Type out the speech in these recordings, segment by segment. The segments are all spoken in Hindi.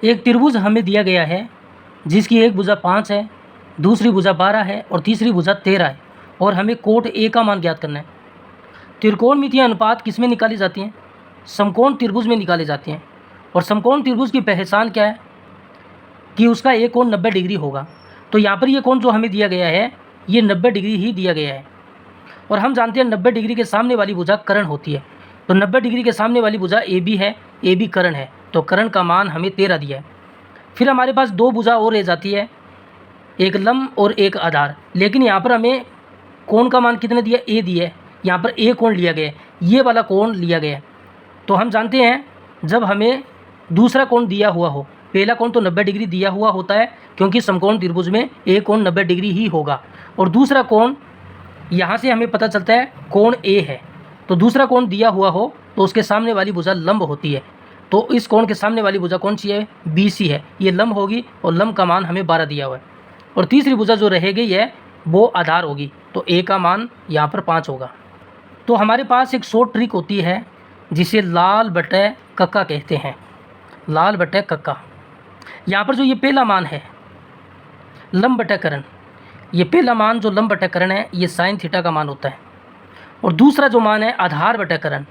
एक त्रिभुज हमें दिया गया है जिसकी एक भुजा 5 है, दूसरी भुजा 12 है और तीसरी भुजा 13 है और हमें कोट ए का मान ज्ञात करना है। त्रिकोणमितीय अनुपात किस में निकाली जाती हैं? समकोण त्रिभुज में निकाली जाती हैं। और समकोण त्रिभुज की पहचान क्या है कि उसका एक कोण 90 डिग्री होगा। तो यहाँ पर ये कोण जो हमें दिया गया है ये 90 डिग्री ही दिया गया है और हम जानते हैं 90 डिग्री के सामने वाली भुजा कर्ण होती है। तो 90 डिग्री के सामने वाली भुजा ए बी है, ए बी कर्ण है, तो कर्ण का मान हमें 13 दिया है। फिर हमारे पास दो भुजा और रह जाती है, एक लंब और एक आधार। लेकिन यहाँ पर हमें कोण का मान कितना दिया? ए दिया है। यहाँ पर ए कोण लिया गया है, ये वाला कोण लिया गया है। तो हम जानते हैं जब हमें दूसरा कोण दिया हुआ हो, पहला कोण तो 90 डिग्री दिया हुआ होता है क्योंकि समकोण त्रिभुज में एक कोण 90 डिग्री ही होगा, और दूसरा कोण यहाँ से हमें पता चलता है कोण ए है। तो दूसरा कोण दिया हुआ हो तो उसके सामने वाली भुजा लंब होती है। तो इस कोण के सामने वाली भुजा कौन सी है? बी सी है, ये लंब होगी और लंब का मान हमें 12 दिया हुआ है। और तीसरी भुजा जो रह गई है वो आधार होगी, तो ए का मान यहाँ पर 5 होगा। तो हमारे पास एक शॉर्ट ट्रिक होती है जिसे लाल बटे कक्का कहते हैं, लाल बटे कक्का। यहाँ पर जो ये पहला मान है लंब बटे कर्ण, ये पहला मान जो लंब बटे कर्ण है ये साइन थीटा का मान होता है। और दूसरा जो मान है आधार बटे कर्ण,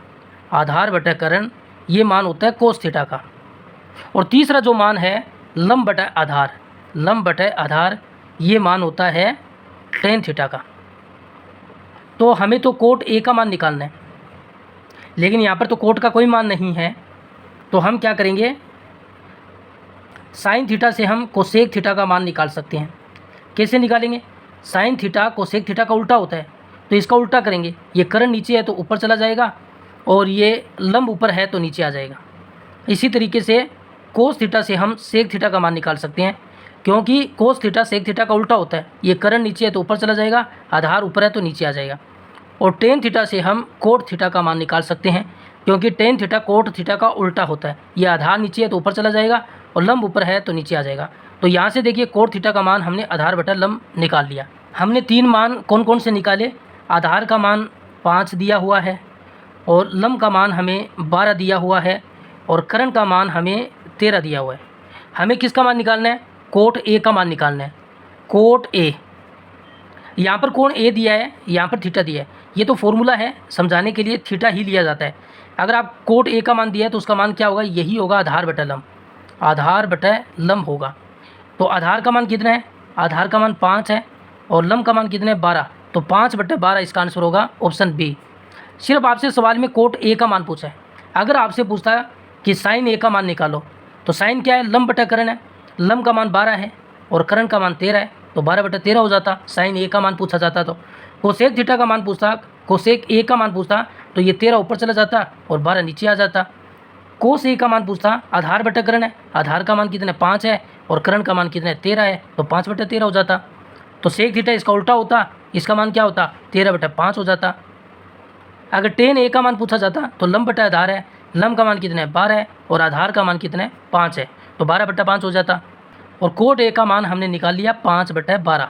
आधार बटे कर्ण ये मान होता है कोस थीटा का। और तीसरा जो मान है लंब बटे आधार, लंब बटे आधार ये मान होता है टेन थीटा का। तो हमें तो कोट ए का मान निकालना है, लेकिन यहाँ पर तो कोट का कोई मान नहीं है। तो हम क्या करेंगे, साइन थीटा से हम कोसेक थीटा का मान निकाल सकते हैं। कैसे निकालेंगे? साइन थीटा कोसेक थीटा का उल्टा होता है, तो इसका उल्टा करेंगे। ये कर्ण नीचे है तो ऊपर चला जाएगा और ये लंब ऊपर है तो नीचे आ जाएगा। इसी तरीके से कोस थीटा से हम सेक थीटा का मान निकाल सकते हैं, क्योंकि कोस थीटा सेक थीटा का उल्टा होता है। ये कर्ण नीचे है तो ऊपर चला जाएगा, आधार ऊपर है तो नीचे आ जाएगा। और टेन थीटा से हम कोट थीटा का मान निकाल सकते हैं, क्योंकि टेन थीटा कोट थीटा का उल्टा होता है। ये आधार नीचे है तो ऊपर चला जाएगा और लंब ऊपर है तो नीचे आ जाएगा। तो यहाँ से देखिए कोट थीटा का मान हमने आधार बटा लंब निकाल लिया। हमने 3 मान कौन कौन से निकाले? आधार का मान 5 दिया हुआ है और लंब का मान हमें 12 दिया हुआ है और कर्ण का मान हमें 13 दिया हुआ है। हमें किसका मान निकालना है? कोट ए का मान निकालना है। कोट ए, यहाँ पर कोण ए दिया है, यहाँ पर थीटा दिया है। ये तो फॉर्मूला है, समझाने के लिए थीटा ही लिया जाता है। अगर आप कोट ए का मान दिया है तो उसका मान क्या होगा? यही होगा आधार बटा लंब, आधार बटा लंब होगा। तो आधार का मान कितना है? आधार का मान 5 है और लंब का मान कितना है? 12। तो 5 बटे 12 इसका आंसर होगा ऑप्शन बी। सिर्फ आपसे सवाल में कोट ए का मान पूछा है। अगर आपसे पूछता है कि साइन ए का मान निकालो, तो साइन क्या है? लंब बटा कर्ण है। लंब का मान 12 है और कर्ण का मान 13 है, तो 12 बटा 13 हो जाता। साइन ए का मान पूछा जाता तो कोसेक थीटा का मान पूछता, कोसेक ए का मान पूछता तो ये 13 ऊपर चला जाता और 12 नीचे आ जाता। कोस ए का मान पूछता, आधार बटा कर्ण है, आधार का मान कितना है? 5 है और कर्ण का मान कितना है? 13 है, तो 5 बटा 13 हो जाता। तो सेक थीटा इसका उल्टा होता, इसका मान क्या होता? 13 बटा 5 हो जाता। अगर टेन ए का मान पूछा जाता तो लंब बटा आधार है, लंब का मान कितना है? 12 है और आधार का मान कितना है? 5 है, तो 12 बटा 5 हो जाता। और कोट ए का मान हमने निकाल लिया 5 बटा 12।